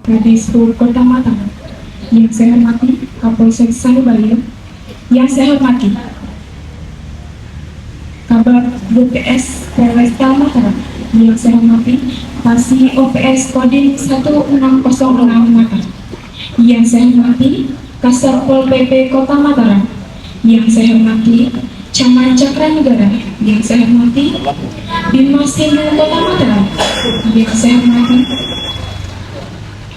Kadisduk Kota Mataram yang saya hormati Kapolsek Sanubaya, yang saya hormati Kabak BPS Polresta Mataram, yang saya hormati Kasih OPS Kodim 1606 Mataram, yang saya hormati Kasar Pol PP Kota Mataram, yang saya hormati Camat Cakra Negara, yang saya hormati Bimas Hindu Kota Mataram, yang saya hormati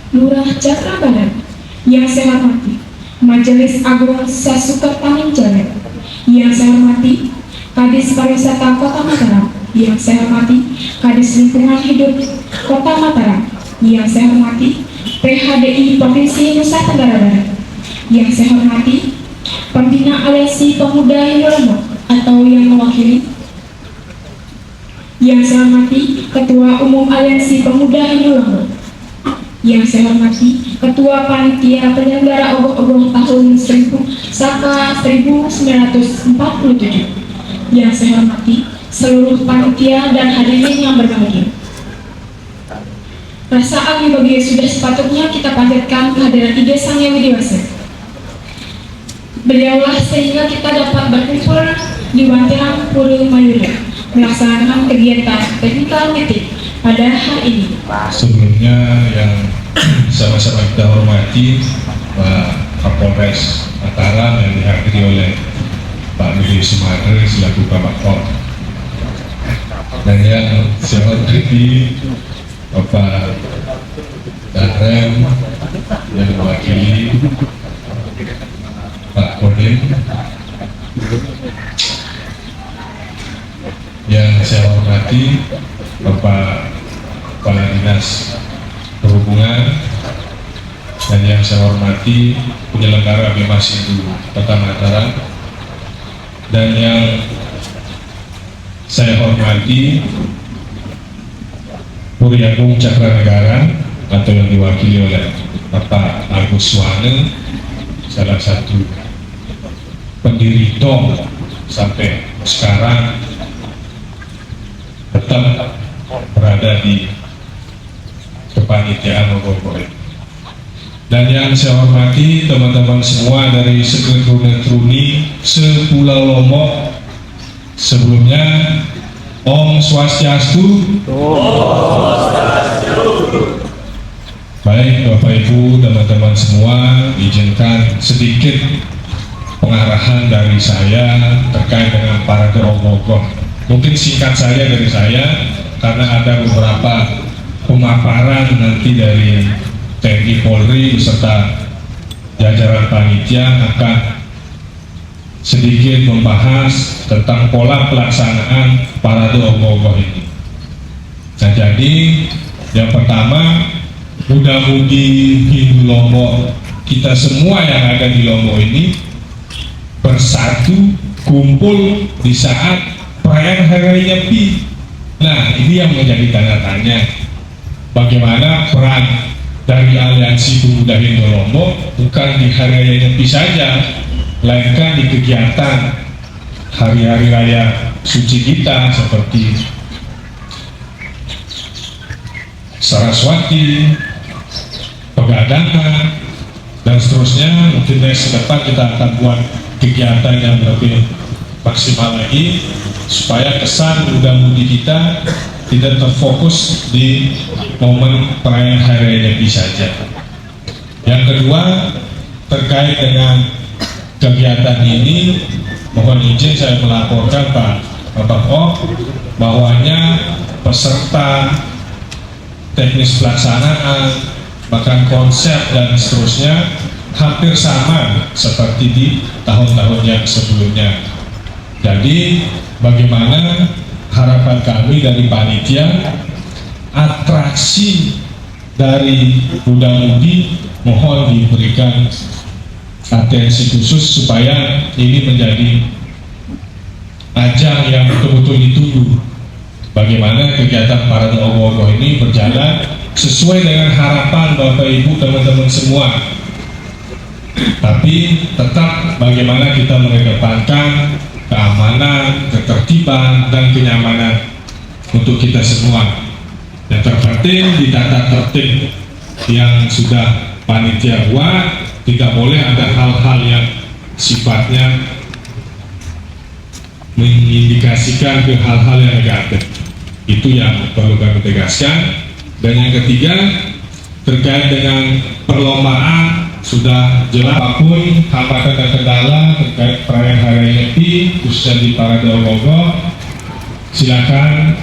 Lurah Cakra Barat, yang saya hormati Majelis Agung Sasukertaning Jalan, yang saya hormati Kadis Pariwisata Kota Mataram, yang saya hormati Kadis Lingkungan Hidup Kota Mataram, yang saya hormati PHDI Provinsi Nusa Tenggara Barat, yang saya hormati Pembina Aliansi Pemuda Hindu Lombok atau yang mewakili, yang saya hormati Ketua Umum Aliansi Pemuda Hindu Lombok, yang saya hormati Ketua Panitia Penyelenggara Ogoh-Ogoh tahun 1947, yang saya hormati seluruh panitia dan hadirin yang berbahagia. Rasa angin bagi sudah sepatutnya kita panjatkan kehadiran Ide Sang Yang Widiwasa. Beliaulah sehingga kita dapat berkumpul di Wantirang Pura Mayura melaksanakan kegiatan teknikal meeting pada hari ini. Sebelumnya yang sama-sama kita hormati Pak Kapolres Mataram yang dihadiri oleh Pak Budi Sumadre selaku Kabak Pol, dan yang saya hormati Bapak Danrem yang mewakili Pak Kodim, yang saya hormati Bapak Kepala Dinas Perhubungan, dan yang saya hormati penyelenggara Bimas Hindu Kota Mataram, dan yang saya hormati Puri Agung Cakra Negara atau yang diwakili oleh Bapak Agus Wane, salah satu pendiri DOM sampai sekarang tetap berada di kepanitiaan Ogoh-Ogoh. Dan yang saya hormati teman-teman semua dari Seketruni sepulau Lombok. Sebelumnya Om Swastiastu. Baik Bapak Ibu, teman-teman semua, izinkan sedikit pengarahan dari saya terkait dengan parade Ogoh-Ogoh. Mungkin singkat saja dari saya karena ada beberapa pemaparan nanti dari TNI Polri beserta jajaran panitia akan sedikit membahas tentang pola pelaksanaan parade Ogoh-Ogoh ini. Nah, jadi yang pertama, mudah-mudi Hindu Lombok, kita semua yang ada di Lombok ini bersatu kumpul di saat perayaan Hari Raya Nyepi. Nah, ini yang menjadi tanda tanya, bagaimana peran dari Aliansi Pemuda Hindu Lombok bukan di Hari Raya Nyepi saja, melainkan di kegiatan hari-hari raya suci kita seperti Saraswati, Pegadangan, dan seterusnya. Mungkin next depan kita akan buat kegiatan yang lebih maksimal lagi supaya kesan muda-mudi kita tidak terfokus di momen perayaan Hari Raya Nyepi saja. Yang kedua, terkait dengan kegiatan ini, mohon izin saya melaporkan Bapak O bahwanya peserta, teknis pelaksanaan, bahkan konsep dan seterusnya hampir sama seperti di tahun-tahun yang sebelumnya. Jadi bagaimana harapan kami dari panitia, atraksi dari muda-mudi mohon diberikan atensi khusus supaya ini menjadi ajang yang betul-betul ditunggu. Bagaimana kegiatan Parade Ogoh-ogoh ini berjalan sesuai dengan harapan Bapak Ibu teman-teman semua. Tapi tetap bagaimana kita mengedepankan keamanan, ketertiban, dan kenyamanan untuk kita semua. Yang terpenting di tata tertib yang sudah panitia buat, tidak boleh ada hal-hal yang sifatnya mengindikasikan ke hal-hal yang negatif. Itu yang perlu kami tegaskan. Dan yang ketiga, terkait dengan perlombaan, sudah jelas apapun hambatan dan kendala terkait perayaan Hari Raya Nyepi khususnya di Parade Ogoh-ogoh, silakan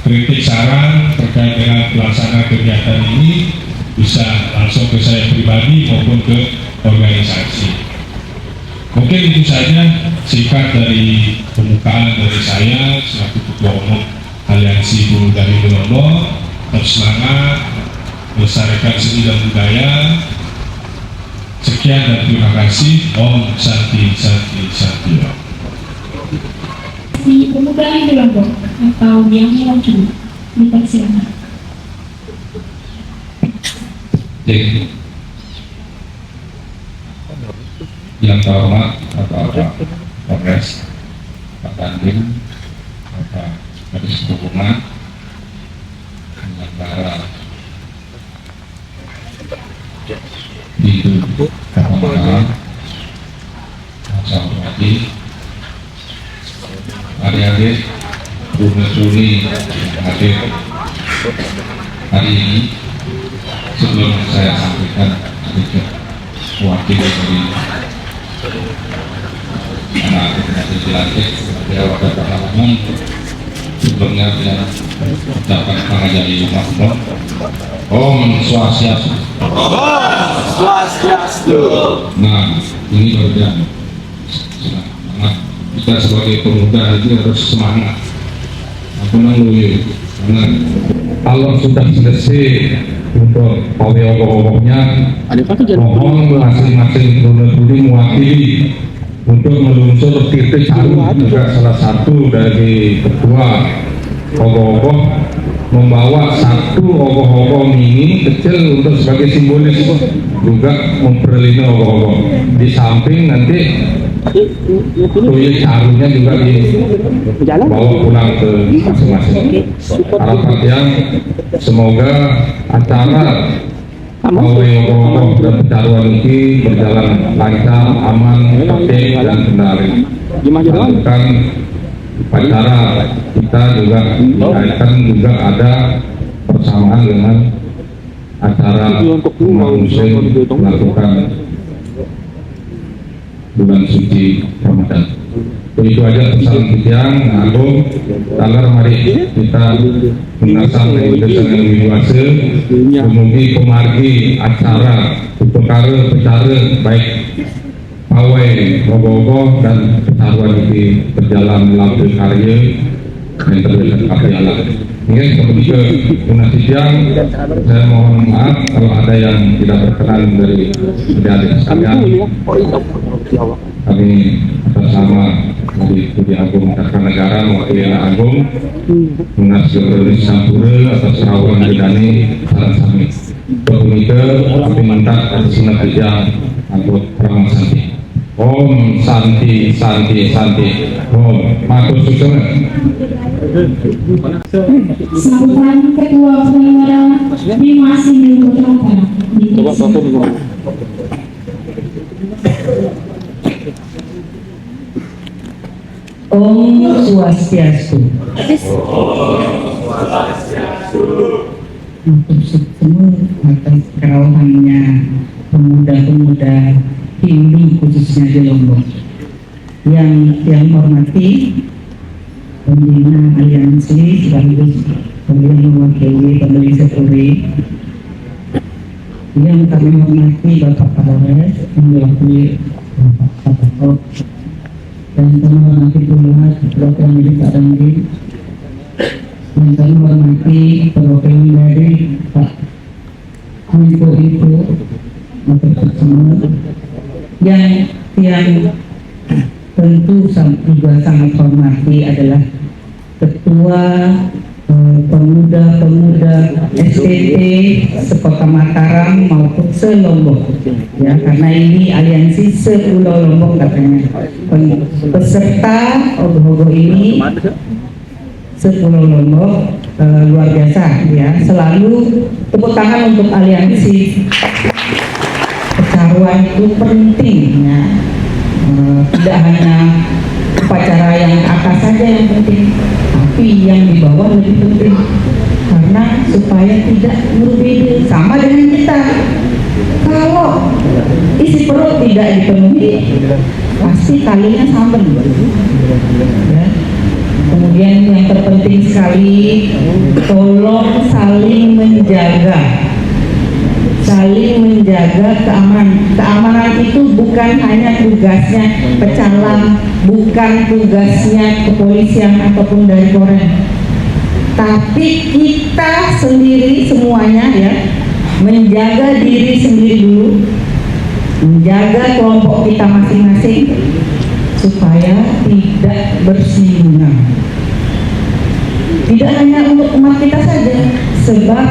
kritik saran terkait dengan pelaksanaan kegiatan ini bisa langsung ke saya pribadi maupun ke organisasi. Mungkin itu saja singkat dari pembukaan dari saya selaku Ketua Umum Aliansi Buruh dari Lombok. Tetap semangat melestarikan seni dan budaya. Sekian dan terima kasih. Om Santi Santi Santi. Di pemuda di Lombok atau yang mewakili, dipersilakan. Yang terhormat Bapak Polres, Pak Dandim, Bapak Kadis Perhubungan, penyelenggara hidup keamanan, saya hormati adik-adik Bumi yang hadir hari ini. Sebelum saya sampaikan sedikit wakil dari anak-anak yang dilantik sebagai wakil parlemen, sebelumnya saya ucapkan pengajari Mahmud Om Swastiastu. Nah, ini bagian semangat kita sebagai pemuda itu harus semangat. Aku nanggung karena kalau sudah selesai untuk ogoh-ogohnya, mohon masing-masing budi mewakili untuk meluncur titik juga salah satu dari ketua ogoh-ogoh membawa satu ogoh-ogoh mini kecil untuk sebagai simbolis juga memperlini ogoh-ogoh. Di samping nanti tuyul carunya juga dibawa pulang ke masing-masing. Harapan yang semoga acara ogoh-ogoh dan pecaruan ini berjalan lancar, aman, tertib dan kendali. Lakukan upacara kita juga dikaitkan juga ada persamaan dengan acara umat muslim melakukan bulan suci Ramadan. Itu aja pesan yang agung. Agar mari kita menasang dengan wiwasa, memuji pemargi acara perkara baik pawai ogoh-ogoh dan pertaruhan ini berjalan melalui karya yang terlihat kapal. Ini kembali ke penasihat, saya mohon maaf kalau ada yang tidak berkenan dari adik-adik sekalian. Kami atas nama dari Budi Agung Kartanegara mewakili Agung Munas Geologi Sampura atas Sarawang Gedani Saran Sami. Berkomite kami minta sinatijang anggota Ramang Santi. Om Santi Santi Santi. Om matur susun. Sambutan Ketua Penyelenggara Mimasi Maluku Utara. Om Swastiastu. untuk semua atas kerawahannya pemuda-pemuda Hindu khususnya di Lombok. Yang hormati pembina aliansi sekaligus yang mewakili pembeli Seturi, yang kami hormati Bapak Kapolres yang mewakili Bapak Kapolres, dan kami hormati pula perwakilan Pak Dandim, dan kami hormati perwakilan dari Pak Menko Bapak semua yang tentu juga sangat hormati adalah Ketua Pemuda STT sekota Mataram maupun se-Lombok, ya, karena ini aliansi se-Pulau Lombok katanya. Peserta ogoh-ogoh ini se-Pulau Lombok, luar biasa, ya. Selalu tepuk tangan untuk aliansi. Pecaruan itu penting, ya. Tidak hanya upacara yang atas saja yang penting, tapi yang di bawah lebih penting, karena supaya tidak berbeda sama dengan kita. Kalau isi perut tidak dipenuhi, pasti kalinya sama, ya. Kemudian yang terpenting sekali, tolong saling menjaga keamanan itu bukan hanya tugasnya pecalang, bukan tugasnya kepolisian ataupun dari Polres, tapi kita sendiri semuanya, ya, menjaga diri sendiri dulu, menjaga kelompok kita masing-masing supaya tidak bersinggungan. Tidak hanya untuk umat kita saja, sebab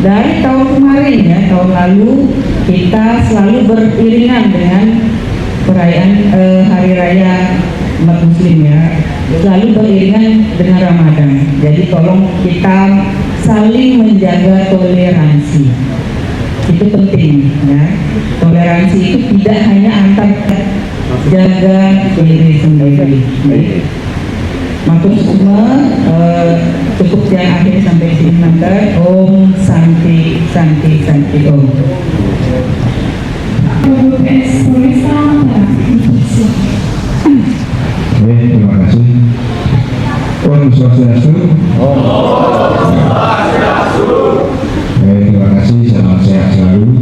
dari tahun kemarin, ya, tahun lalu kita selalu beriringan dengan perayaan Hari Raya umat Muslim, ya, selalu beriringan dengan Ramadan. Jadi tolong kita saling menjaga toleransi, itu penting, ya. Toleransi itu tidak hanya antar, jaga diri sendiri. Matur semua, cukup yang akhir sampai sini nanti. Om Santi Santi Santi Om. Terima kasih. Om Swastiastu. Terima kasih, salam sehat selalu.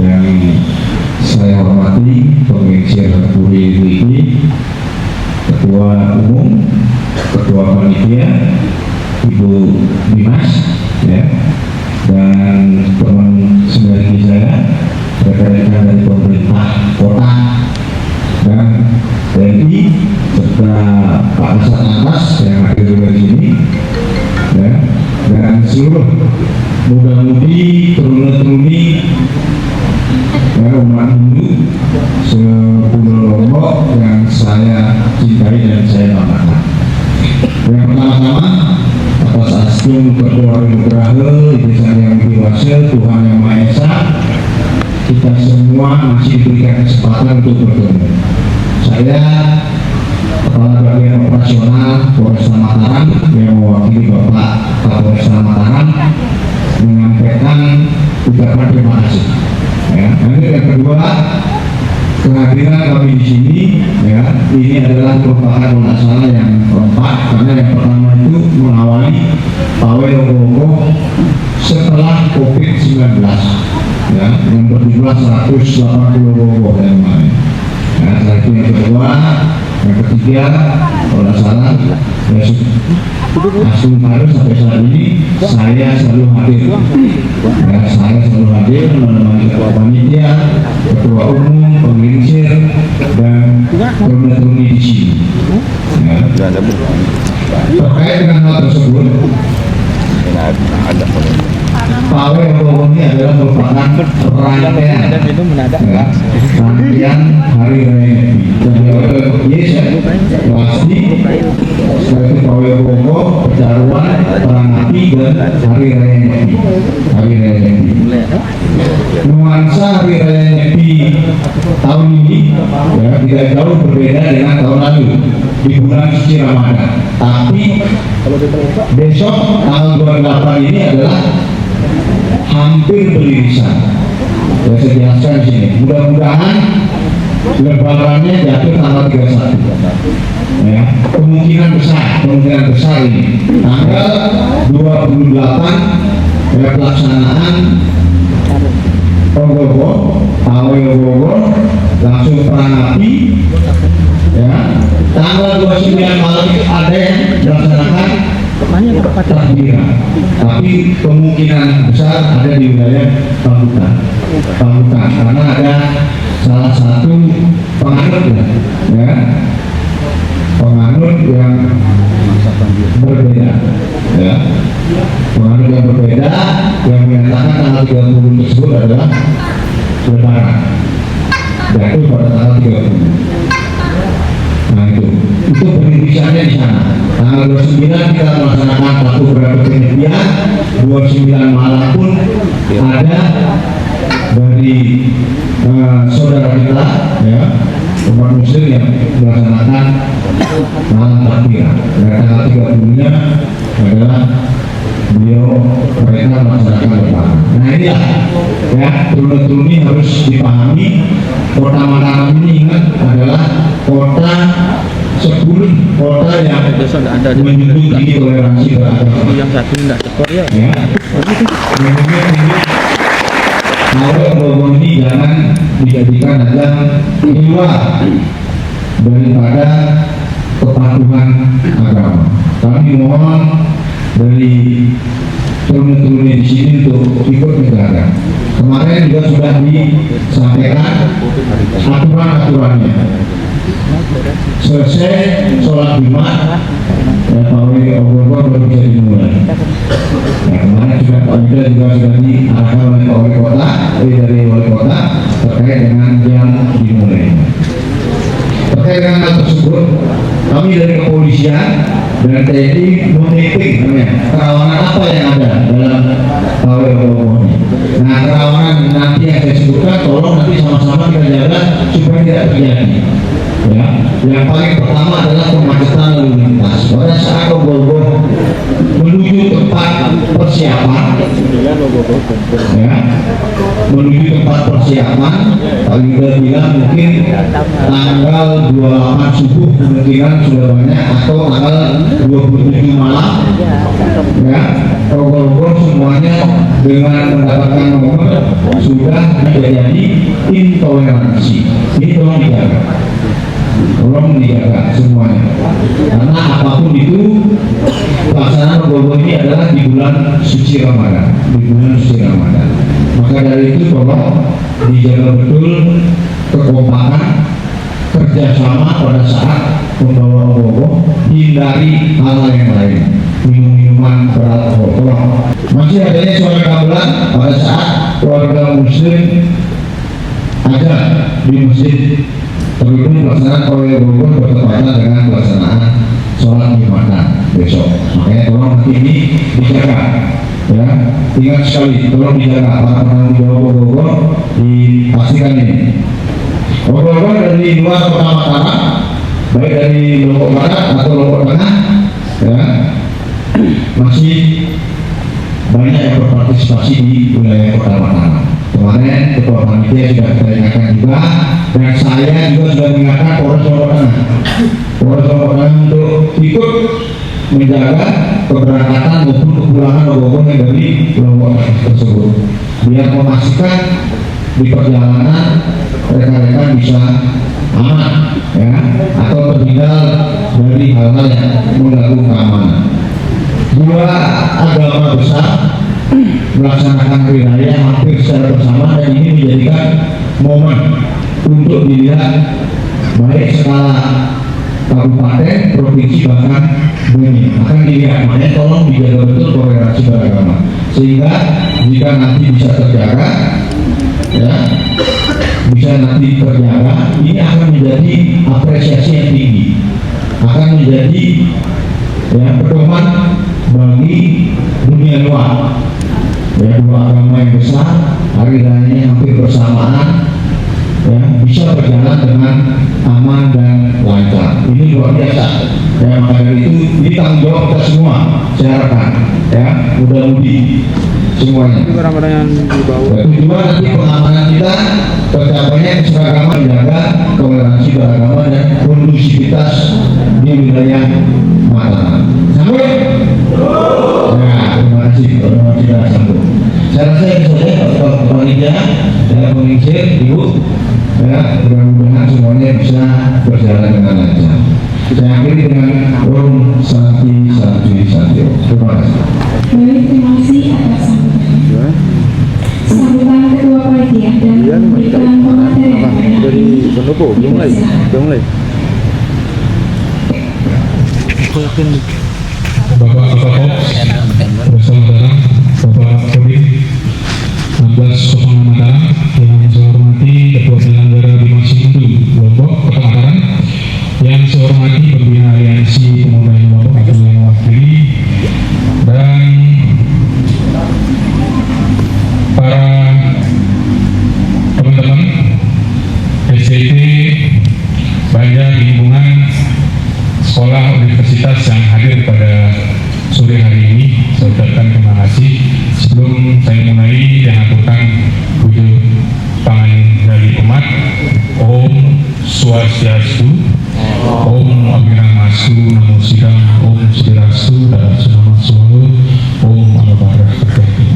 Yang saya hormati Pengecer Puri ini, Ketua Umum, Ketua Panitia, Ibu Dimas, ya, dan teman sendiri saya, rekan-rekan dari pemerintah kota dan TNI, serta Pak Kasat Atas yang hadir juga di sini, ya, dan seluruh muda-mudi, teruni-teruni, ya, umat Hindu se-Pulau Lombok yang saya cintai dan saya banggakan. Yang pertama-tama, atas astung berdoa nugraha, Iblis yang dewasa, Tuhan yang Maha Esa, kita semua masih diberikan kesempatan untuk bertemu. Saya Kepala Bagian Operasional Polresta Mataram yang mewakili Bapak Kapolresta Mataram menyampaikan ucapan terima kasih. Ya, nanti yang kedua, kehadiran kami di sini, ya, ini adalah merupakan masalah yang keempat, karena yang pertama itu mengawali pawai ogoh-ogoh setelah COVID-19, ya, yang berjumlah 180 ogoh yang kemarin. Nah, setelah itu yang kedua, yang ketiga, kalau tidak salah, ya, langsung harus sampai saat ini saya selalu hadir, ya, saya selalu hadir menemani ketua panitia, ketua umum, penginsir, dan pemerintah di sini. Ya. Terkait dengan hal tersebut, pawai ogoh ini adalah merupakan rangkaian, ya, rangkaian Hari Raya Nyepi. Pasti seperti pawai ogoh, pecaruan, perang api, dan Hari Raya Nyepi. Hari Raya Nyepi. Nuansa Hari Raya Nyepi tahun tahun ini ya tidak jauh berbeda dengan tahun lalu di bulan suci Ramadan. Tapi besok tanggal 28 ini adalah hampir beririsan. Ya, saya jelaskan di sini. Mudah-mudahan lebarannya jatuh tanggal 31. Ya, kemungkinan besar ini tanggal 28 ya, pelaksanaan Ogogo, pawai Ogogo, langsung perang api. Ya, tanggal 29 malam itu ada yang melaksanakan takbiran, tapi kemungkinan besar ada di wilayah Pamutan, karena ada salah satu penganut ya, penganut yang berbeda ya, penganut yang berbeda yang menyatakan tanggal 30 tersebut adalah lebaran, jatuh pada tanggal 30. Nah itu penelitiannya di sana. Tanggal 29 kita melaksanakan satu beberapa penelitian, 29 malam pun ada dari saudara kita ya, umat muslim yang melaksanakan malam takbiran. Dan tanggal 30-nya adalah mereka melaksanakan lebaran. Nah inilah ya, turun-turun ini harus dipahami. Kota Mataram ini ingat adalah kota 10 kota yang menjunjung tinggi toleransi beragama. Yang satu tidak tekor ya. Kalau Ogogo ini jangan dijadikan ajang keluar daripada kepatuhan agama. Kami mohon dari turun-turunnya di sini untuk ikut menjaga. Kemarin juga sudah disampaikan aturan-aturannya. Selesai sholat Jumat, ya pawai Ogogo baru bisa dimulai. Ya, kemarin juga Pak Yuda juga sudah diarahkan oleh wali kota, dari wali kota terkait dengan jam dimulai. Terkait dengan hal tersebut, kami dari kepolisian dan TNI menghitung kerawanan apa yang ada dalam pawai Ogogo ini. Nah, kerawanan nanti yang saya sebutkan, tolong nanti sama-sama kita jaga supaya tidak terjadi. Ya, yang paling pertama adalah kemacetan lalu lintas. Pada saat Ogogo menuju tempat persiapan, ya, menuju tempat persiapan, paling bilang mungkin tanggal 28 subuh kemungkinan sudah banyak, atau tanggal 27 malam, ya, Ogogo semuanya dengan mendapatkan nomor sudah terjadi intoleransi. Ini tolong dijaga semuanya, karena apapun itu pelaksanaan Ogogo ini adalah di bulan suci Ramadan, maka dari itu tolong dijaga betul kekompakan, kerjasama pada saat membawa Ogogo, hindari hal yang lain, minum-minuman beralkohol. Masih adanya suara gamelan pada saat warga muslim ada di masjid, terlebih pelaksanaan pawai Ogogo bertepatan dengan pelaksanaan sholat Jumatan besok. Makanya tolong nanti ini dijaga, ya, ingat sekali, tolong dijaga para penanggung jawab Ogogo, dipastikan ini. Ogogo dari luar kota Mataram, baik dari Lombok Barat atau Lombok Tengah, ya, masih banyak yang berpartisipasi di wilayah kota Mataram. Kemarin ketua panitia sudah kita ingatkan juga, dan saya juga sudah mengingatkan Polres Lombok Tengah untuk ikut menjaga keberangkatan maupun kepulangan Ogogo yang dari Lombok tersebut, biar memastikan di perjalanan rekan-rekan bisa aman, ya, atau terhindar dari hal-hal yang mengganggu keamanan. Dua agama besar melaksanakan hari raya hampir secara bersama, dan ini menjadikan momen untuk dilihat baik skala kabupaten, provinsi, bahkan dunia akan dilihat. Makanya tolong dijaga betul toleransi beragama, sehingga jika nanti bisa terjaga, ya, ini akan menjadi apresiasi yang tinggi, akan menjadi, ya, pedoman bagi dunia luar. Ya, dua agama yang besar hari rayanya hampir bersamaan, ya, bisa berjalan semuanya. Barang-barang yang dibawa. Tujuan nanti pengamanan kita tercapainya keseragaman, menjaga toleransi beragama dan kondusivitas di wilayah Mataram. Sampai? Nah, terima kasih sudah sambung. Saya rasa itu saja Pak Panitia dan pengisir Ibu. Ya, mudah-mudahan semuanya bisa berjalan dengan lancar. Saya akhiri dengan Om Santi Santi Santi. Terima kasih. Baik, terima kasih atas sambutannya. Sambutan Ketua Panitia dan memberikan pematerian pada hari ini. Belum mulai. Bapak Kops, bersama Bapak Kodim 16 Kota Mataram, yang saya hormati Ketua Penyelenggara Bimas Hindu Lombok Kota Mataram, yang saya hormati Pembina Aliansi Pemuda Lombok atau yang mewakili, dan para teman-teman SDT Banjar lingkungan sekolah universitas yang hadir pada sore hari ini. Saya ucapkan terima kasih. Sebelum saya mulai, yang aturkan wujud tangan dari umat. Om Swastiastu, Om Abhiramastu, Namo Sidang, Om Sudirastu, Dalam Sunama Suwahu, Om Alabarah Berkati.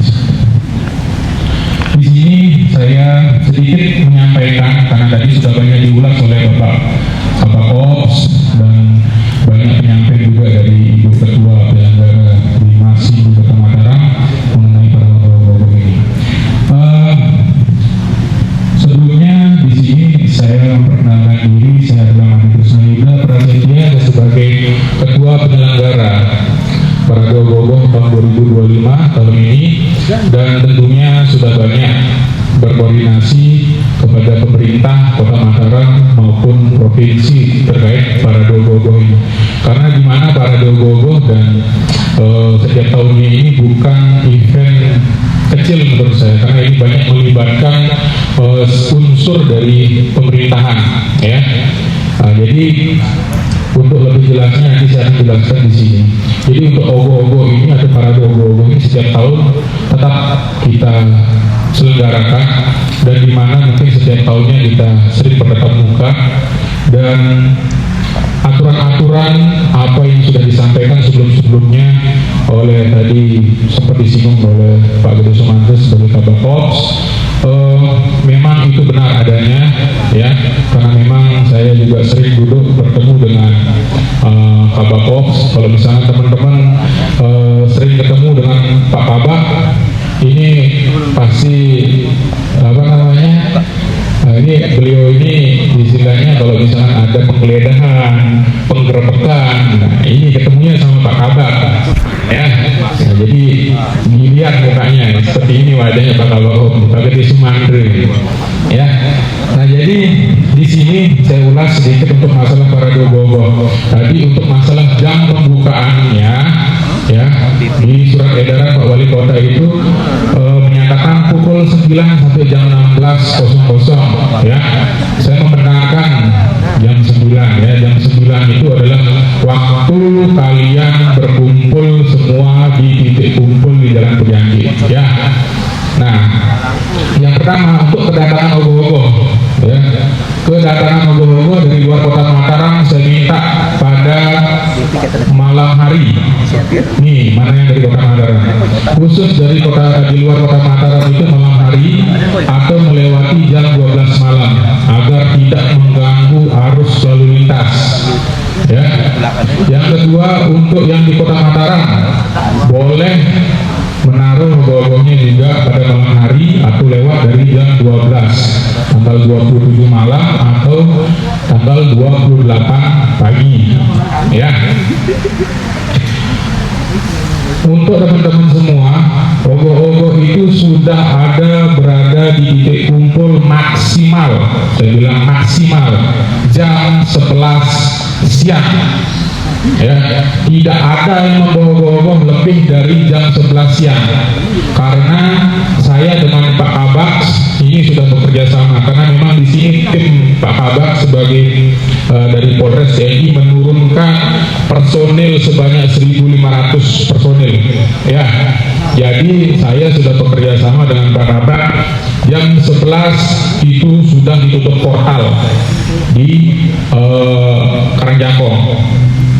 Di sini saya sedikit menyampaikan, karena tadi sudah banyak diulas oleh Bapak Kops dan banyak penyampaian juga dari Ibu Ketua Penyelenggara Bimas Hindu Kota Mataram mengenai para bapak-bapak ini. Sebelumnya di sini saya memperkenalkan diri. Saya adalah Madi Krishna Yuda Prasetya sebagai Ketua Penyelenggara para Gogoh tahun 2025 tahun ini, dan tentunya sudah banyak berkoordinasi kepada pemerintah Kota Mataram maupun provinsi terkait para Gogoh ini. Karena di mana para Gogoh dan setiap tahunnya ini bukan event kecil menurut saya, karena ini banyak melibatkan unsur dari pemerintahan, ya. Jadi untuk lebih jelasnya nanti saya akan jelaskan di sini. Jadi untuk ogoh-ogoh ini atau para ogoh-ogoh ini setiap tahun tetap kita selenggarakan, dan di mana mungkin setiap tahunnya kita sering bertatap muka, dan aturan-aturan apa yang sudah disampaikan sebelum-sebelumnya oleh tadi sempat disinggung oleh Pak Gede Sumanto sebagai Kabak Kops, memang itu benar adanya, ya, karena memang saya juga sering duduk bertemu dengan Kabak Kops. Kalau misalnya teman-teman sering ketemu dengan Pak Kabak, ini pasti apa namanya, ini beliau ini istilahnya kalau misalnya ada penggeledahan, penggerebekan, nah ini ketemunya sama Pak Kabak, ya. Nah, jadi dilihat mukanya seperti ini wajahnya Pak Kabak, Pak Gede Sumantri, ya. Nah jadi di sini saya ulas sedikit untuk masalah para Gogoh. Tadi untuk masalah jam pembukaannya, ya, di surat edaran Pak Wali Kota itu menyatakan pukul 9 sampai jam 16.00, ya. Saya membenarkan jam 9, ya. Jam 9 itu adalah waktu kalian berkumpul semua di titik kumpul di Jalan Perjanjian, ya. Nah, yang pertama untuk kedatangan ogoh-ogoh, ya. Kedatangan ogoh-ogoh dari luar Kota Mataram saya minta pada malam hari. Nih, mana yang dari Kota Mataram? Khusus dari di luar Kota Mataram itu malam hari atau melewati jam 12 malam agar tidak mengganggu arus lalu lintas. Ya. Yang kedua, untuk yang di Kota Mataram boleh menaruh ogoh-ogohnya juga pada malam hari atau lewat dari jam 12 tanggal 27 malam atau tanggal 28 pagi, ya. Untuk teman-teman semua, ogoh-ogoh itu sudah ada berada di titik kumpul maksimal, saya bilang maksimal jam 11 siang, Ya, tidak ada yang membawa lebih dari jam 11 siang, karena saya dengan Pak Kabak ini sudah bekerja sama, karena memang di sini tim Pak Kabak sebagai dari Polres TNI menurunkan personil sebanyak 1.500 personil. Ya, jadi saya sudah bekerja sama dengan Pak Kabak. Jam 11 itu sudah ditutup portal di Karangjangkong.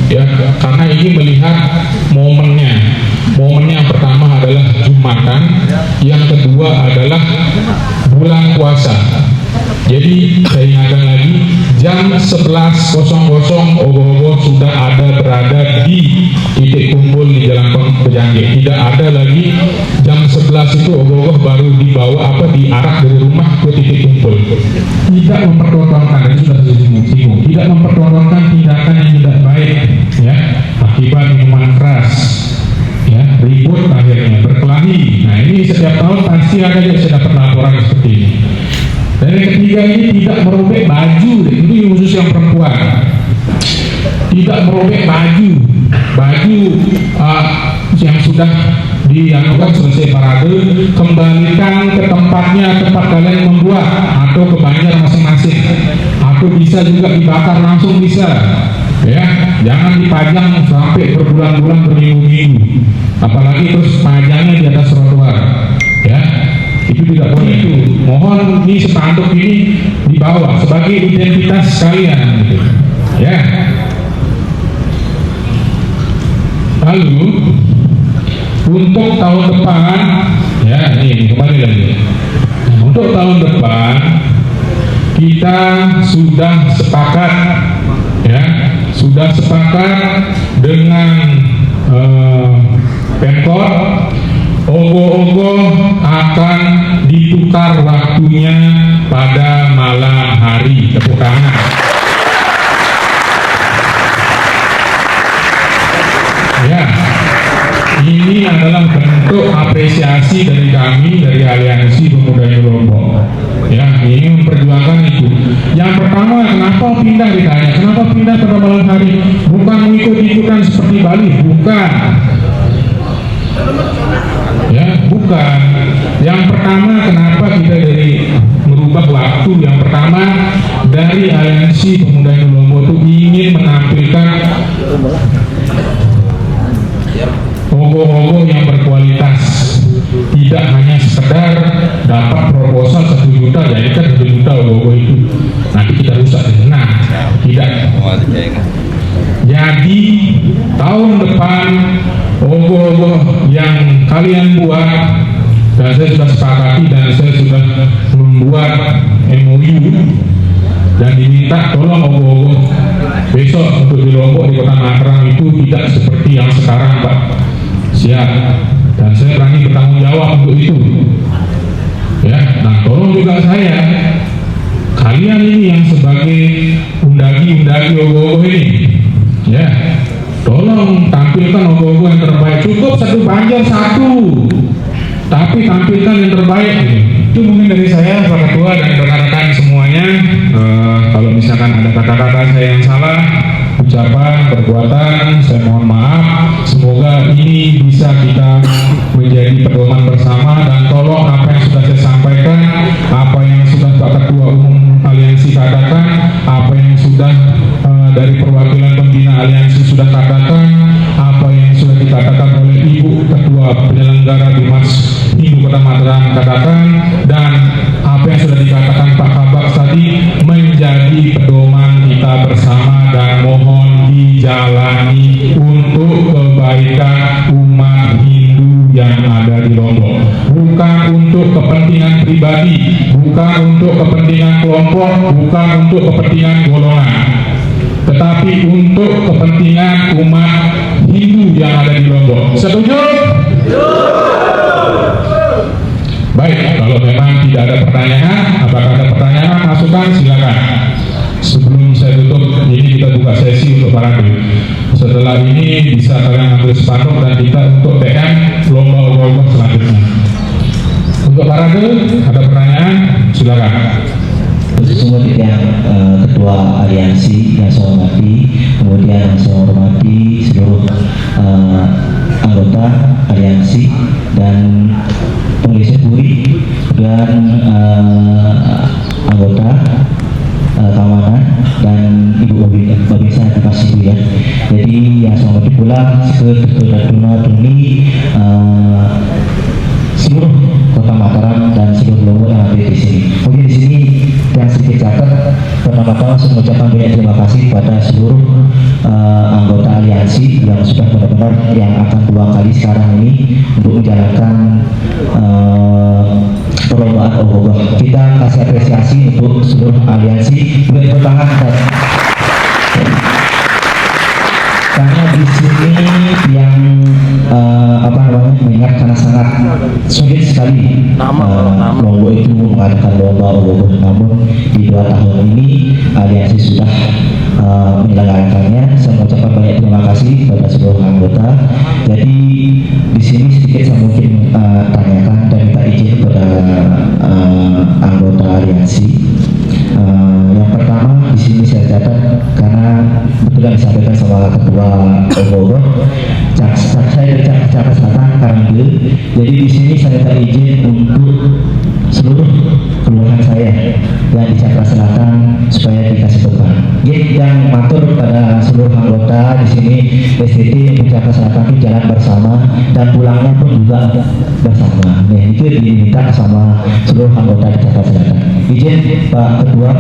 Ya, karena ini melihat momennya yang pertama adalah Jumatan, yang kedua adalah bulan puasa. Jadi saya ingatkan lagi, jam 11.00 ogoh-ogoh sudah ada berada di titik kumpul di Jalan Pejangge. Tidak ada lagi jam 11 itu ogoh-ogoh baru dibawa diarak dari rumah ke titik kumpul. Tidak mempertontonkan, itu sudah singgung, tidak mempertontonkan tindakan yang tidak baik, ya, akibat minuman keras, ya, ribut akhirnya berkelahi. Nah, ini setiap tahun pasti ada yang saya dapat laporan seperti ini. Dan yang ketiga, ini tidak merobek baju, itu khusus yang perempuan. Tidak merobek baju yang sudah dianukan selesai parade, kembalikan ke tempatnya, tempat kalian membuat, atau ke banjar masing-masing, atau bisa juga dibakar langsung bisa. Ya, jangan dipajang sampai berbulan-bulan, berminggu-minggu, apalagi terus pajangnya di atas trotoar. Ya, itu tidak boleh. Itu mohon ini spanduk ini dibawa sebagai identitas kalian, gitu. Ya. Lalu untuk tahun depan, ya, ini kembali lagi. Untuk tahun depan kita sudah sepakat, ya, sudah sepakat dengan Pemkot, ogoh-ogoh akan ditukar waktunya pada malam hari. Tepuk tangan. Ya, ini adalah bentuk apresiasi dari kami, dari Aliansi Pemuda Lombok. Ya, ini memperjuangkan itu. Yang pertama, kenapa pindah ditanya? Kenapa pindah pada malam hari? Bukan mengikut-ikutan seperti Bali, bukan. Ya, bukan. Yang pertama, kenapa kita dari merubah waktu? Yang pertama, dari Aliansi Pemuda Lombok itu ingin menampilkan ogoh-ogoh yang berkualitas, tidak hanya sekedar dapat proposal 1 juta, jadi kan 1 juta ogoh-ogoh itu nanti kita rusak. Nah, tidak. Jadi tahun depan ogoh-ogoh yang kalian buat, dan saya sudah sepakati dan saya sudah membuat MOU dan diminta tolong ogoh-ogoh besok untuk di Lombok, di Kota Mataram itu tidak seperti yang sekarang, Pak. Siap, dan saya berani bertanggung jawab untuk itu. Ya, nah tolong juga saya, kalian ini yang sebagai undagi ogoh-ogoh ini, ya, tolong tampilkan ogoh-ogoh yang terbaik. Cukup satu banjar satu, tapi tampilkan yang terbaik. Itu mungkin dari saya, Pak Ketua dan rekan-rekan semuanya. Kalau misalkan ada kata-kata saya yang salah, ucapan, perbuatan, saya mohon maaf. Semoga ini bisa kita menjadi pedoman bersama, dan tolong apa yang sudah saya sampaikan, apa yang sudah Pak Ketua Umum Aliansi katakan, apa yang sudah dari perwakilan pembina Aliansi sudah katakan, apa yang sudah dikatakan oleh Ibu Ketua Penyelenggara Bimas Hindu Kota Mataram katakan, dan apa yang sudah dikatakan Pak Kabak tadi menjadi pedoman kita bersama, dan mohon dijalani untuk kebaikan umat Hindu yang ada di Lombok, bukan untuk kepentingan pribadi, bukan untuk kepentingan kelompok, bukan untuk kepentingan golongan, tetapi untuk kepentingan umat Hindu yang ada di Lombok. Setuju? Baik, kalau memang tidak ada pertanyaan, apakah ada pertanyaan, masukan, silakan. Sebelum saya tutup, ini kita buka sesi untuk parade. Setelah ini bisa kalian ambil spanduk dan kita untuk TM lomba selanjutnya. Untuk parade, ada pertanyaan, silakan. semua yang ketua aliansi yang saya hormati, kemudian yang saya hormati seluruh anggota aliansi dan pengisi puri dan anggota kawanan dan Ibu Babinsa, terima kasih Bu ya. Jadi yang saya hormati pula Tuni seluruh Kota Mataram dan seluruh Lombok yang hadir di sini. Mungkin di sini yang sedikit catat, pertama-tama saya mengucapkan banyak terima kasih kepada seluruh anggota aliansi yang sudah benar-benar yang akan 2 kali sekarang ini untuk menjalankan perlombaan ogoh-ogoh. Kita kasih apresiasi untuk seluruh aliansi. Beri tepuk tangan karena di sini yang mengingat karena sangat sulit sekali Lombok itu mengadakan lomba ogoh-ogoh. Namun di 2 tahun ini aliansi sudah menyelenggarakannya. Saya mengucapkan banyak terima kasih kepada seluruh anggota. Jadi di sini sedikit saya mungkin tanyakan dan minta izin kepada anggota aliansi. Yang pertama di sini saya catat karena betul yang disampaikan sama ketua ogoh-ogoh. Saya catat selatan Karangde. Jadi di sini saya minta izin untuk seluruh keluarga saya yang di Cakra Selatan supaya dikasih beban. Yang matur pada seluruh anggota di sini STT di Cakra Selatan itu jalan bersama dan pulangnya pun juga bersama. Itu diminta sama seluruh anggota di Cakra Selatan. Izin Pak Ketua,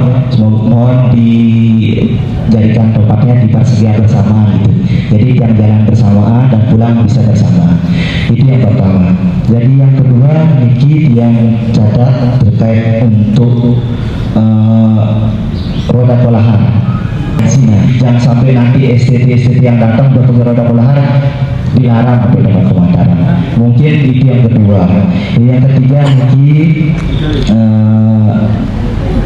mohon dijadikan tempatnya di persegi bersama gitu. Jadi yang jalan bersamaan dan pulang bisa bersama. Itu yang pertama. Jadi yang kedua, Niki yang catat terkait untuk roda polahan. Jangan sampai nanti STT yang datang bertemu roda polahan dilarang untuk dapat pemataran. Mungkin itu yang kedua. Yang ketiga mungkin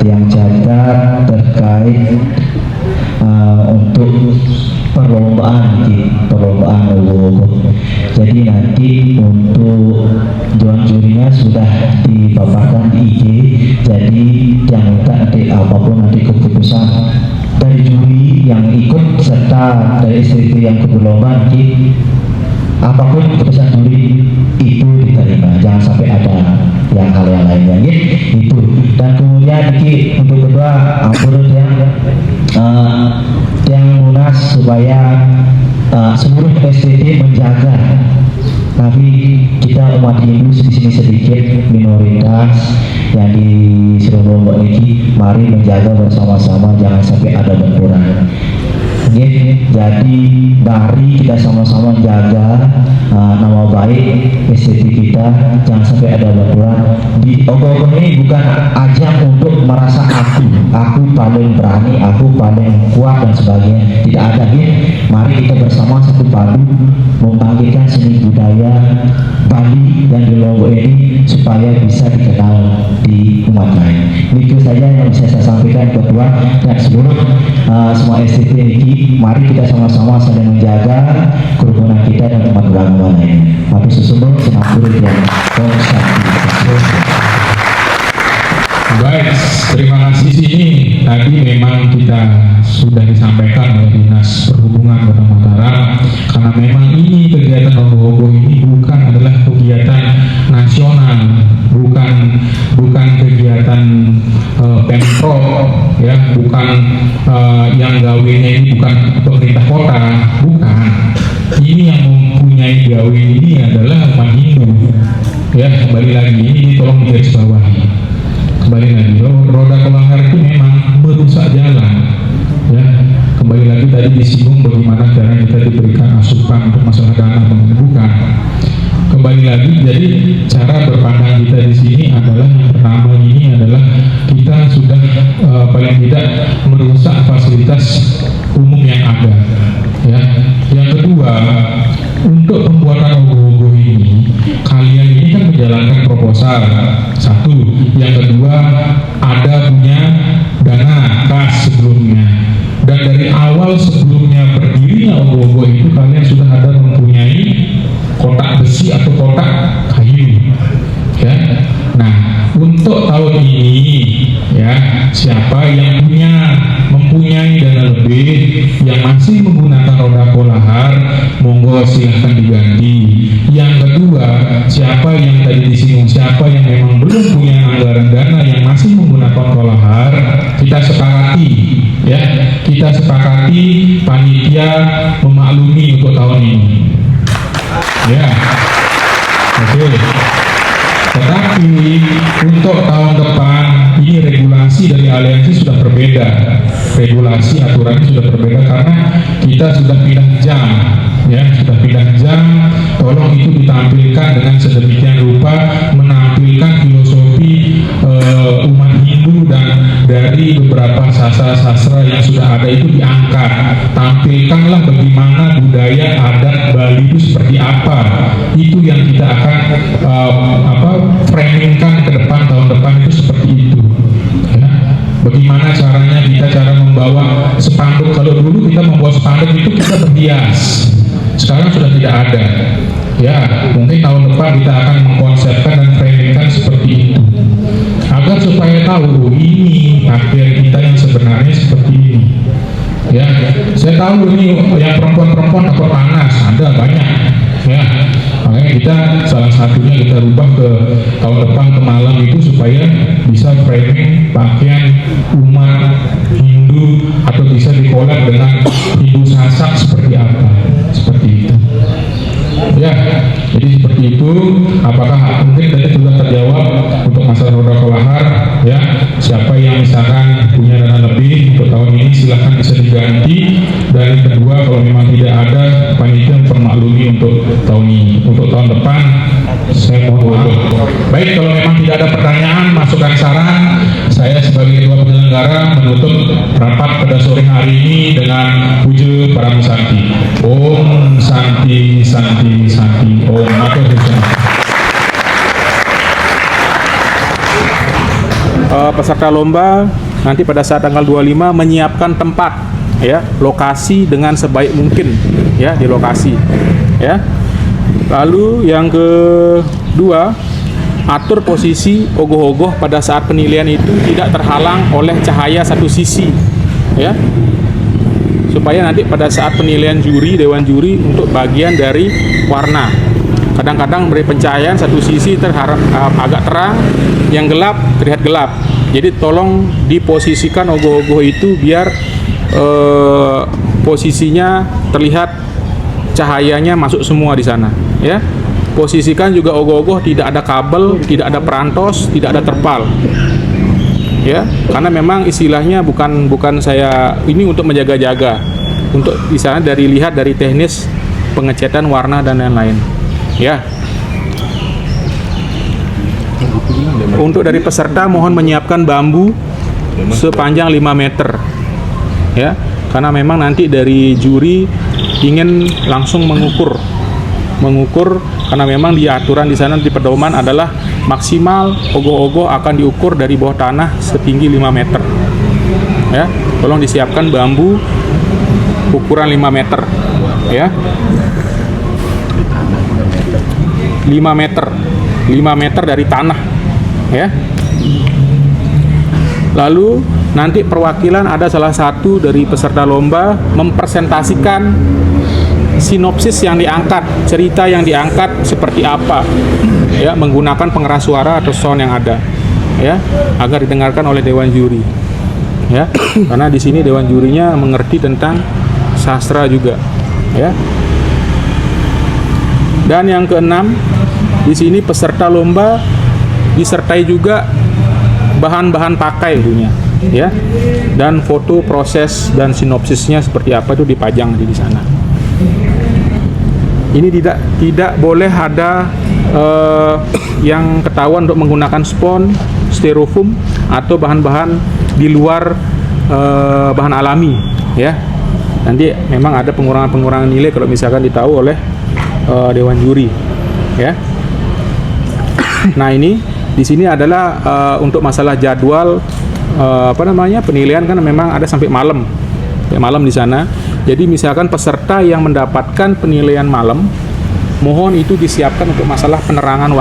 yang catat terkait untuk perlombaan ogoh-ogoh. Jadi nanti untuk Dewan jurinya sudah dipaparkan di IG. Jadi yang minta nanti apapun nanti keputusan dari juri yang ikut serta dari STT yang berlomba nanti apapun keputusan juri itu diterima. Jangan sampai ada yang hal yang lainnya itu. Dan kemudian untuk kedua ampun yang lunas supaya seluruh STT menjaga. Tapi kita umat Hindu di sini sedikit minoritas yang di seluruh Lombok ini, mari menjaga bersama-sama jangan sampai ada benturan. Jadi mari kita sama-sama jaga nama baik STT kita, jangan sampai ada benturan. Di ogoh-ogoh ini bukan ajang untuk merasa aku paling berani, aku paling kuat dan sebagainya. Tidak ada Mari kita bersama satu padu membangkitkan seni budaya Bali yang di Lombok ini supaya bisa dikenal di umat lain. Itu saja yang bisa saya sampaikan ketua dan seluruh semua STT ini. Mari kita sama-sama saling menjaga kerukunan kita dan umat beragama lain. Tapi sesungguhnya senapuri yang Baik, terima kasih sini. Tadi memang kita sudah disampaikan oleh Dinas Perhubungan Kota Mataram, karena memang ini kegiatan ogoh-ogoh ini bukan adalah kegiatan nasional, bukan kegiatan Pemprov, ya, bukan yang gawenya ini bukan pemerintah kota, bukan. Ini yang mempunyai gawe ini adalah umat Hindu. Ya, kembali lagi ini tolong digarisbawahi. Kembali lagi, roda kelanggar itu memang merusak jalan. Ya, kembali lagi tadi disinggung bagaimana cara kita diberikan asupan untuk masalah dana, bukan. Kembali lagi, jadi cara berpandang kita di sini adalah yang pertama ini adalah kita sudah paling tidak merusak fasilitas umum yang ada. Ya, yang kedua, untuk pembuatan ogoh-ogoh ini, kalian ini kan menjalankan proposal satu, yang kedua ada punya dana kas sebelumnya, dan dari awal sebelumnya berdirinya ogoh-ogoh itu kalian sudah ada mempunyai kotak besi atau kotak kayu, ya. Nah, untuk tahun ini, ya, siapa yang mempunyai dana lebih yang masih menggunakan roda polahar, monggo silahkan diganti. Yang kedua, siapa yang tadi disinggung, siapa yang memang belum punya anggaran dana yang masih menggunakan polahar, kita sepakati ya, kita sepakati panitia memaklumi untuk tahun ini ya. Oke. Tetapi untuk tahun depan ini regulasi dari aliansi sudah berbeda, regulasi aturannya sudah berbeda karena kita sudah pindah jam ya, sudah pindah jam. Tolong itu ditampilkan dengan sedemikian rupa, menampilkan filosofi umat Hindu dan dari beberapa sastra-sastra yang sudah ada itu diangkat. Tampilkanlah bagaimana budaya adat Bali itu seperti apa. Itu yang kita akan framingkan ke depan, tahun depan itu seperti itu ya. Bagaimana caranya kita cara membawa spanduk. Kalau dulu kita membuat spanduk itu kita berhias, sekarang sudah tidak ada ya. Mungkin tahun depan kita akan mengkonsepkan dan framingkan seperti itu agar supaya tahu ini pakaian kita yang sebenarnya seperti ini ya. Saya tahu ini yang perempuan-perempuan takut panas, ada banyak ya, makanya kita salah satunya kita rubah ke tahun depan ke malam itu supaya bisa framing pakaian umat Hindu atau bisa dikolab dengan Hindu Sasak seperti apa, seperti itu ya. Jadi seperti itu. Apakah mungkin tadi sudah terjawab untuk masalah roda polahar ya? Siapa yang misalkan punya dana lebih untuk tahun ini silahkan bisa diganti. Dan kedua, kalau memang tidak ada, panitia mempermaklumi untuk tahun ini. Untuk tahun depan saya mohon maaf. Baik, kalau memang tidak ada pertanyaan, masukan, saran, saya sebagai ketua penyelenggara menutup rapat pada sore hari ini dengan puja para Santi. Om Santi Santi Santi. Om Matur Nuwun. Peserta lomba nanti pada saat tanggal 25 menyiapkan tempat ya, lokasi dengan sebaik mungkin ya, di lokasi ya. Lalu yang kedua, atur posisi ogoh-ogoh pada saat penilaian itu tidak terhalang oleh cahaya satu sisi ya, supaya nanti pada saat penilaian juri, dewan juri untuk bagian dari warna. Kadang-kadang beri pencahayaan satu sisi agak terang, yang gelap terlihat gelap. Jadi tolong diposisikan ogoh-ogoh itu biar posisinya terlihat cahayanya masuk semua di sana ya. Posisikan juga ogoh-ogoh tidak ada kabel, tidak ada perantos, tidak ada terpal ya, karena memang istilahnya bukan saya ini untuk menjaga-jaga, untuk di sana lihat dari teknis pengecatan warna dan lain-lain ya. Untuk dari peserta mohon menyiapkan bambu sepanjang 5 meter ya, karena memang nanti dari juri ingin langsung mengukur karena memang di aturan di sana di pedoman adalah maksimal ogoh-ogoh akan diukur dari bawah tanah setinggi 5 meter ya. Tolong disiapkan bambu ukuran 5 meter ya, 5 meter dari tanah ya. Lalu nanti perwakilan ada salah satu dari peserta lomba mempresentasikan sinopsis yang diangkat, cerita yang diangkat seperti apa ya, menggunakan pengeras suara atau sound yang ada ya, agar didengarkan oleh dewan juri ya, karena di sini dewan jurinya mengerti tentang sastra juga ya. Dan yang keenam, di sini peserta lomba disertai juga bahan-bahan pakai punya ya, dan foto proses dan sinopsisnya seperti apa itu dipajang di sana. Ini tidak boleh ada yang ketahuan untuk menggunakan spons, styrofoam atau bahan-bahan di luar bahan alami ya. Nanti memang ada pengurangan nilai kalau misalkan ditahu oleh dewan juri ya. Nah, ini di sini adalah untuk masalah jadwal penilaian, kan memang ada sampai malam di sana. Jadi misalkan peserta yang mendapatkan penilaian malam, mohon itu disiapkan untuk masalah penerangan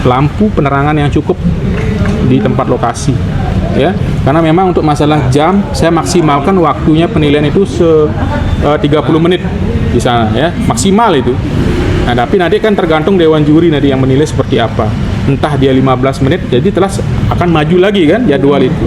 lampu penerangan yang cukup di tempat lokasi ya, karena memang untuk masalah jam saya maksimalkan waktunya penilaian itu 30 menit di sana ya, maksimal itu. Nah, tapi nanti kan tergantung dewan juri nanti yang menilai seperti apa. Entah dia 15 menit, jadi telah akan maju lagi kan jadwal itu.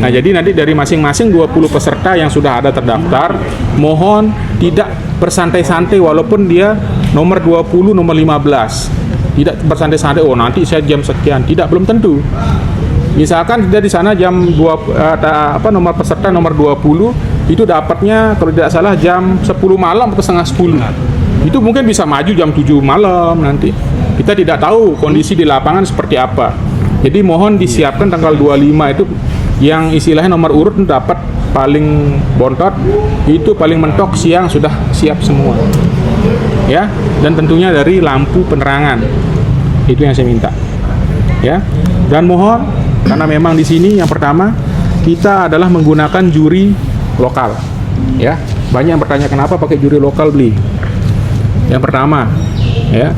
Nah, jadi nanti dari masing-masing 20 peserta yang sudah ada terdaftar, mohon tidak bersantai-santai walaupun dia nomor 20, nomor 15. Tidak bersantai-santai, oh nanti saya jam sekian. Tidak, belum tentu. Misalkan dia di sana jam 2, nomor peserta nomor 20, itu dapatnya kalau tidak salah jam 10 malam atau setengah 10. Itu mungkin bisa maju jam 7 malam nanti. Kita tidak tahu kondisi di lapangan seperti apa. Jadi mohon disiapkan tanggal 25 itu yang istilahnya nomor urut dapat paling bontot, itu paling mentok siang sudah siap semua. Ya, dan tentunya dari lampu penerangan. Itu yang saya minta. Ya. Dan mohon karena memang di sini yang pertama kita adalah menggunakan juri lokal. Ya. Banyak yang bertanya kenapa pakai juri lokal, Bli? Yang pertama, ya,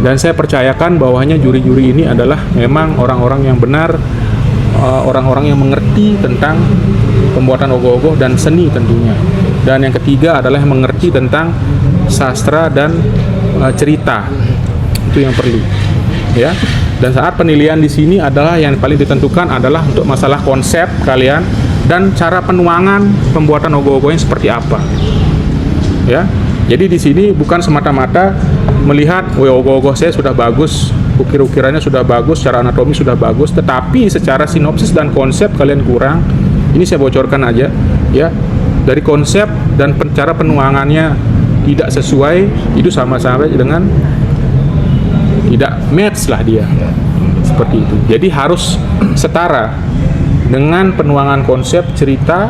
dan saya percayakan bahwanya juri-juri ini adalah memang orang-orang yang benar, orang-orang yang mengerti tentang pembuatan ogoh-ogoh dan seni tentunya. Dan yang ketiga adalah yang mengerti tentang sastra dan cerita. Itu yang perlu, ya. Dan saat penilaian di sini adalah yang paling ditentukan adalah untuk masalah konsep kalian dan cara penuangan pembuatan ogoh-ogohnya seperti apa, ya. Jadi di sini bukan semata-mata melihat, ogoh-ogoh saya sudah bagus, ukir-ukirannya sudah bagus, secara anatomi sudah bagus, tetapi secara sinopsis dan konsep kalian kurang. Ini saya bocorkan aja, ya. Dari konsep dan cara penuangannya tidak sesuai, itu sama-sama dengan tidak match lah dia. Seperti itu. Jadi harus setara dengan penuangan konsep cerita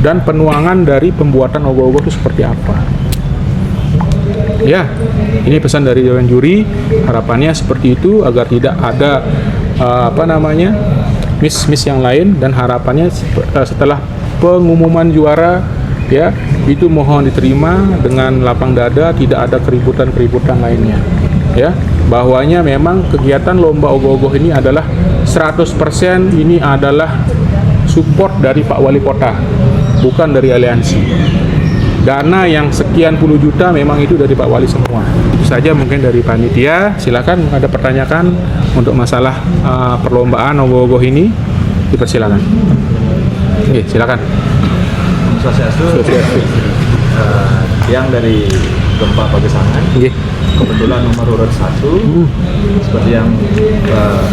dan penuangan dari pembuatan ogoh-ogoh itu seperti apa. Ya, ini pesan dari dewan juri, harapannya seperti itu agar tidak ada miss yang lain, dan harapannya setelah pengumuman juara ya itu mohon diterima dengan lapang dada, tidak ada keributan lainnya, ya, bahwanya memang kegiatan lomba ogoh-ogoh ini adalah 100% ini adalah support dari Pak Wali Kota, bukan dari aliansi. Dana yang sekian puluh juta memang itu dari Pak Wali semua. Itu saja mungkin dari panitia. Silakan ada pertanyaan untuk masalah perlombaan ogoh-ogoh ini, dipersilakan. Oke, silakan. Swastiastu. Yang dari Gempa Pagesangan. Kebetulan nomor urut 1. Seperti yang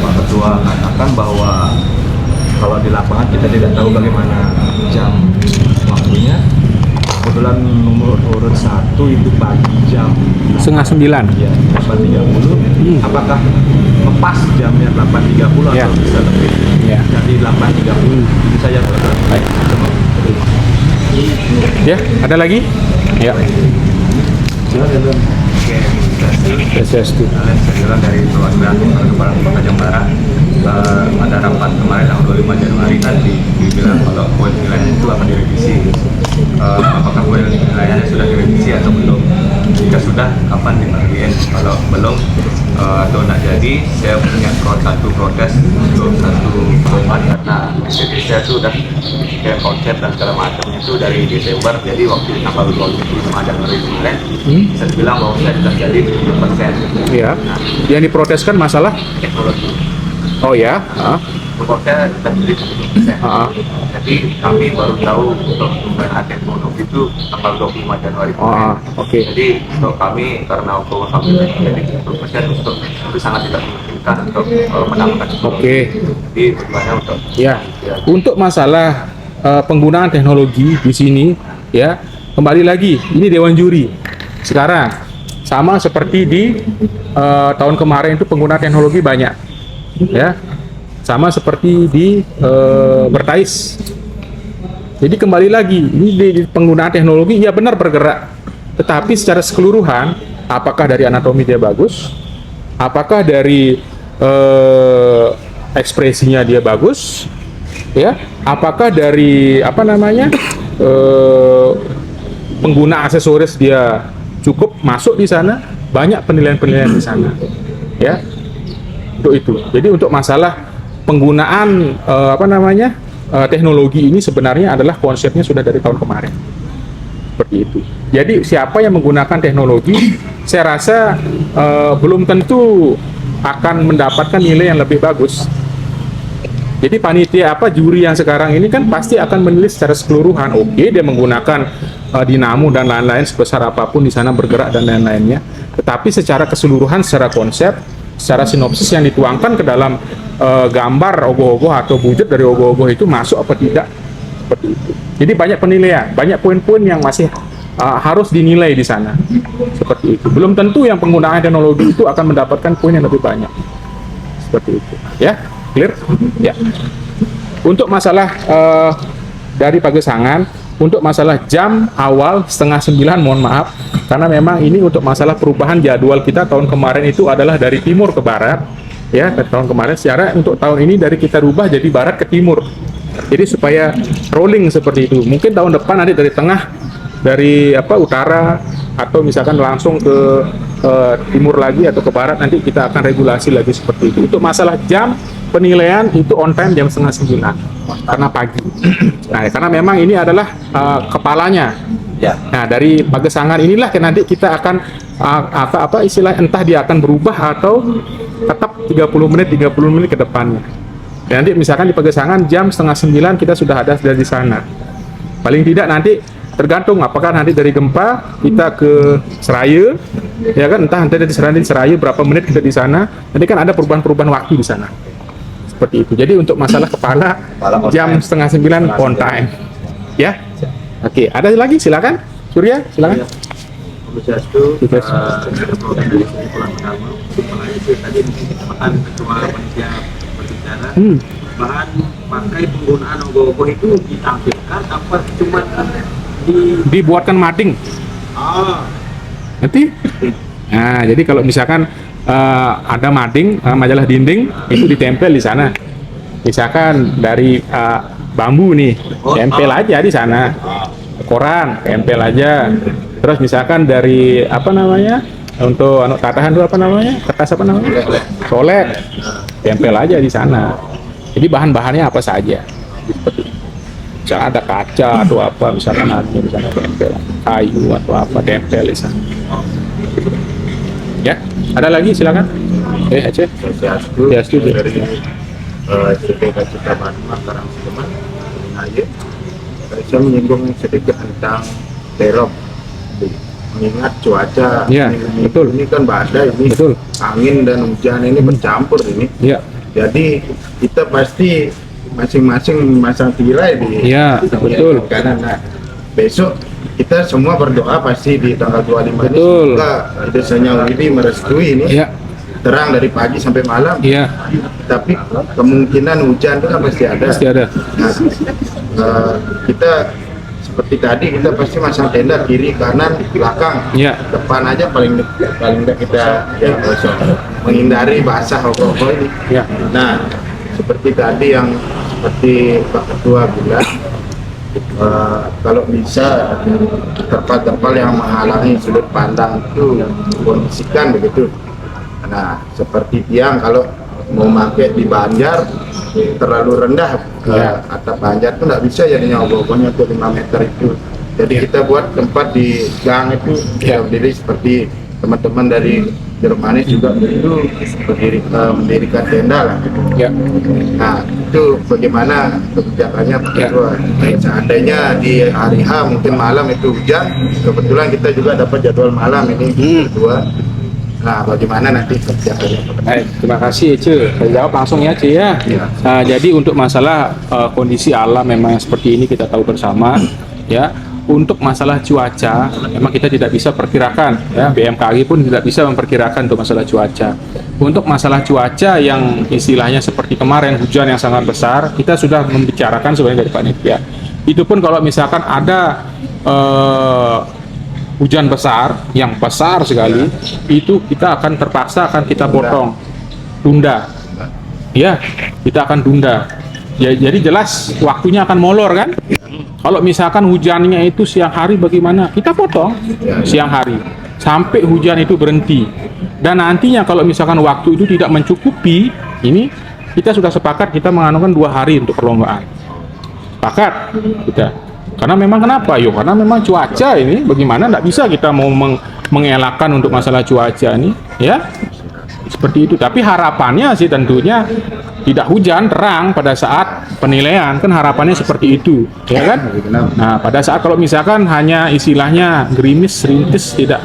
Pak Ketua katakan bahwa kalau di lapangan kita tidak tahu bagaimana jam waktunya. Kebetulan nomor urut 1 itu pagi jam 8:30. Ya, 8.30. Apakah lepas jamnya 8.30 ya, atau bisa lebih? Ya. Jadi 8.30. Itu saja. Baik. Ya, ada lagi? Ya. Swastiastu. Saya dari perwakilan Kepala Kota Jembara. Ada rapat kemarin tanggal 25 Januari nanti dibilang kalau poin penilaian itu akan direvisi. Apakah poin penilaiannya sudah direvisi atau belum? Jika sudah, kapan dibagiin? Kalau belum atau tidak jadi, saya punya satu protes untuk satu format karena saya sudah kayak konsep dan segala macam itu dari Desember, jadi waktu tanggal 25 Januari kemarin saya bilang bahwa saya sudah jadi 70%. Ya. Yang diproteskan masalah Teknologi. Oh ya, Reportnya kita jadi 70%. Jadi kami baru tahu untuk penggunaan teknologi itu tanggal 25 Januari kemarin. Oke. Jadi untuk kami, karena waktu kami jadi 70% untuk itu sangat tidak memungkinkan untuk menambahkan teknologi. Oke. Jadi tujuannya untuk Untuk masalah penggunaan teknologi di sini, ya, kembali lagi, ini dewan juri. Sekarang sama seperti di tahun kemarin itu penggunaan teknologi banyak, ya, sama seperti di Bertais. Jadi kembali lagi, ini di penggunaan teknologi ya benar bergerak, tetapi secara keseluruhan, apakah dari anatomi dia bagus, apakah dari ekspresinya dia bagus, ya, apakah dari pengguna aksesoris dia cukup masuk di sana, banyak penilaian-penilaian di sana, ya, untuk itu. Jadi untuk masalah penggunaan teknologi ini sebenarnya adalah konsepnya sudah dari tahun kemarin. Seperti itu. Jadi siapa yang menggunakan teknologi, saya rasa belum tentu akan mendapatkan nilai yang lebih bagus. Jadi panitia juri yang sekarang ini kan pasti akan menilai secara keseluruhan. Oke, dia menggunakan dinamo dan lain-lain sebesar apapun di sana bergerak dan lain-lainnya. Tetapi secara keseluruhan, secara konsep, secara sinopsis yang dituangkan ke dalam gambar ogoh-ogoh atau wujud dari ogoh-ogoh itu masuk apa tidak, seperti itu. Jadi banyak penilaian, banyak poin-poin yang masih harus dinilai di sana, seperti itu. Belum tentu yang penggunaan teknologi itu akan mendapatkan poin yang lebih banyak, seperti itu. Ya, clear? Ya. Untuk masalah dari Pagesangan, untuk masalah jam awal 8:30, mohon maaf, karena memang ini untuk masalah perubahan jadwal kita tahun kemarin itu adalah dari timur ke barat, ya, tahun kemarin. Secara untuk tahun ini dari kita rubah jadi barat ke timur. Jadi supaya rolling seperti itu. Mungkin tahun depan nanti dari tengah, dari utara, atau misalkan langsung ke timur lagi atau ke barat, nanti kita akan regulasi lagi seperti itu. Untuk masalah jam penilaian itu on time jam 8:30 karena pagi. Nah, karena memang ini adalah kepalanya. Ya. Nah, dari Pagesangan inilah nanti kita akan istilah entah dia akan berubah atau tetap 30 menit ke depannya. Dan nanti misalkan di Pagesangan jam 8:30 kita sudah ada dari sana. Paling tidak nanti tergantung apakah nanti dari Gempa kita ke Seraya, ya kan, entah nanti dari Seraya berapa menit kita di sana. Nanti kan ada perubahan-perubahan waktu di sana. Seperti itu. Jadi untuk masalah kepala jam 8:30 on time. Ya. Oke, ada lagi silakan. Surya, silakan. Swastiastu, program dari Sekolah Pertama, mulai itu tadi kesempatan ketua panitia berbicara, bahan pakai penggunaan ogoh-ogoh itu ditampilkan apa cuma Dibuatkan mading. Nanti. Nah, jadi kalau misalkan ada mading, majalah dinding itu ditempel di sana. Misalkan dari bambu nih, tempel aja di sana. Koran, tempel aja. Terus misalkan dari untuk tatahan itu kertas solek, tempel aja di sana. Jadi bahan-bahannya apa saja. Misalkan ada kaca atau apa, misalkan ada di sana tempel, kayu atau apa tempel di sana. Ya, ada lagi silakan. Aceh. Swastiastu dari CPK Citra Bandung Karang Sedeman. Saya menyinggung sedikit tentang terop. Mengingat cuaca, Ya, betul. Ini kan badai, ini Betul. angin dan hujan ini bercampur ini. Ya. Jadi kita pasti masing-masing masang tirai di Ya, betul. kanan. Nah, besok kita semua berdoa pasti di tanggal 25 ini Betul. semoga desanya Widi merestui ini Ya. terang dari pagi sampai malam. Iya, Tapi kemungkinan hujan itu kan pasti ada. pasti ada. Nah, kita seperti tadi kita pasti masang tenda kiri, kanan, belakang, Iya. depan aja paling dekat kita ya kosong, menghindari basah ogoh-ogoh ini. Ya. Nah, seperti tadi yang seperti Pak Ketua bilang, kalau bisa terpal-terpal yang menghalangi sudut pandang itu kondisikan begitu. Nah, seperti tiang kalau mau pakai di Banjar terlalu rendah ke atap Banjar itu nggak bisa jadinya ogoh-ogohnya tuh 5 meter itu. Jadi kita buat tempat di gang itu kita berdiri seperti teman-teman dari Jermanis juga itu mendirikan tenda lah. Ya. Nah, itu bagaimana kebijakannya Pak Ketua? Seandainya di hari H mungkin malam itu hujan, kebetulan kita juga dapat jadwal malam ini berdua. Nah, bagaimana nanti kebijakannya Pak Ketua? Baik, terima kasih Ece. Saya jawab langsung ya Ece ya. Nah, jadi untuk masalah kondisi alam memang seperti ini kita tahu bersama ya. Untuk masalah cuaca, memang kita tidak bisa perkirakan, ya. BMKG pun tidak bisa memperkirakan untuk masalah cuaca. Untuk masalah cuaca yang istilahnya seperti kemarin hujan yang sangat besar, kita sudah membicarakan sebenarnya dari panitia. Itu pun kalau misalkan ada hujan besar, yang besar sekali, itu kita akan terpaksa kita potong, tunda, ya, kita akan tunda. Ya, jadi jelas waktunya akan molor kan? Kalau misalkan hujannya itu siang hari bagaimana? Kita potong siang hari sampai hujan itu berhenti. Dan nantinya kalau misalkan waktu itu tidak mencukupi, ini kita sudah sepakat kita menganukan 2 hari untuk perlombaan. sepakat kita. Karena memang kenapa? Yo, karena memang cuaca ini bagaimana, nggak bisa kita mau mengelakkan untuk masalah cuaca ini, ya. Seperti itu. Tapi harapannya sih tentunya tidak hujan, terang pada saat penilaian, kan harapannya seperti itu, ya kan? Nah, pada saat kalau misalkan hanya istilahnya gerimis, rintis, tidak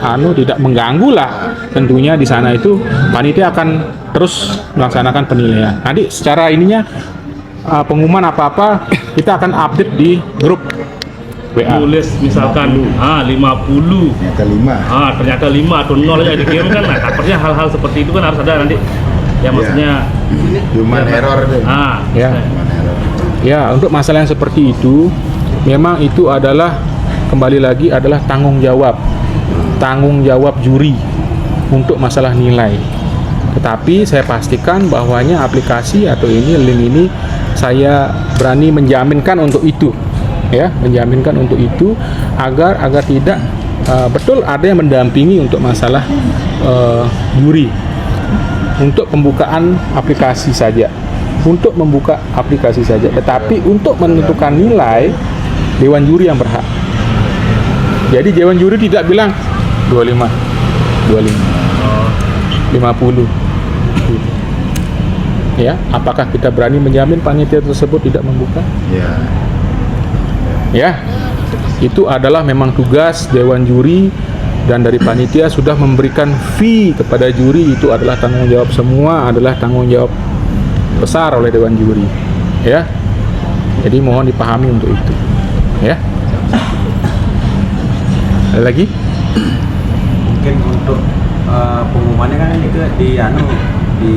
mengganggu lah, tentunya di sana itu panitia akan terus melaksanakan penilaian. Nanti secara ininya pengumuman apa-apa kita akan update di grup WA. Tulis misalkan 50 ternyata 5 atau 0 aja dikirim kan. Nah, takutnya hal-hal seperti itu kan harus ada nanti ya, maksudnya human error itu. Ya, untuk masalah yang seperti itu memang itu adalah kembali lagi adalah tanggung jawab juri untuk masalah nilai. Tetapi saya pastikan bahwanya aplikasi atau link ini saya berani menjaminkan untuk itu, ya, menjaminkan untuk itu agar tidak betul ada yang mendampingi untuk masalah juri untuk pembukaan aplikasi saja, untuk membuka aplikasi saja. Tetapi untuk menentukan nilai, dewan juri yang berhak. Jadi dewan juri tidak bilang 25, 50. Ya, apakah kita berani menjamin panitia tersebut tidak membuka? Ya, itu adalah memang tugas dewan juri, dan dari panitia sudah memberikan fee kepada juri. Itu adalah tanggung jawab, semua adalah tanggung jawab besar oleh dewan juri, ya. Jadi mohon dipahami untuk itu, ya. Ada lagi? Mungkin untuk pengumumannya kan itu di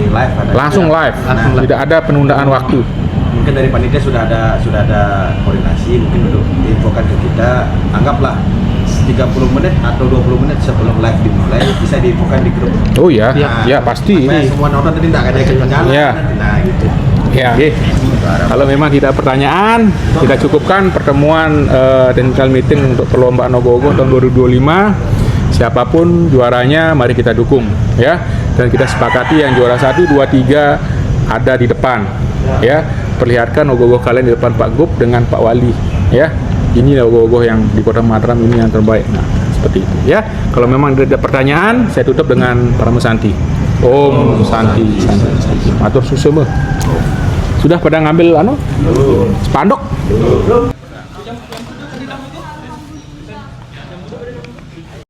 live ada. Langsung live. Tidak ada penundaan waktu. Mungkin dari panitia sudah ada koordinasi, mungkin untuk infokan ke kita, anggaplah 30 menit atau 20 menit sebelum live dimulai bisa diinfokan di grup. Oh ya, ya pasti ini. Semua nonton tadi tidak ada yang ketinggalan. Ya. Nah, gitu. Ya, oke. Kalau memang tidak pertanyaan, kita cukupkan pertemuan technical meeting untuk perlombaan Ogoh-Ogoh tahun 2025. Siapapun juaranya, mari kita dukung, ya. Dan kita sepakati yang juara 1, 2, 3 ada di depan, ya. Perlihatkan Ogoh-Ogoh kalian di depan Pak Gub dengan Pak Wali, ya. Ini Ogoh-Ogoh yang di Kota Mataram ini yang terbaik. Nah, seperti itu, ya. Kalau memang ada pertanyaan, saya tutup dengan para mesanti. Om Santi, matur susuh. Sudah pada ngambil spanduk?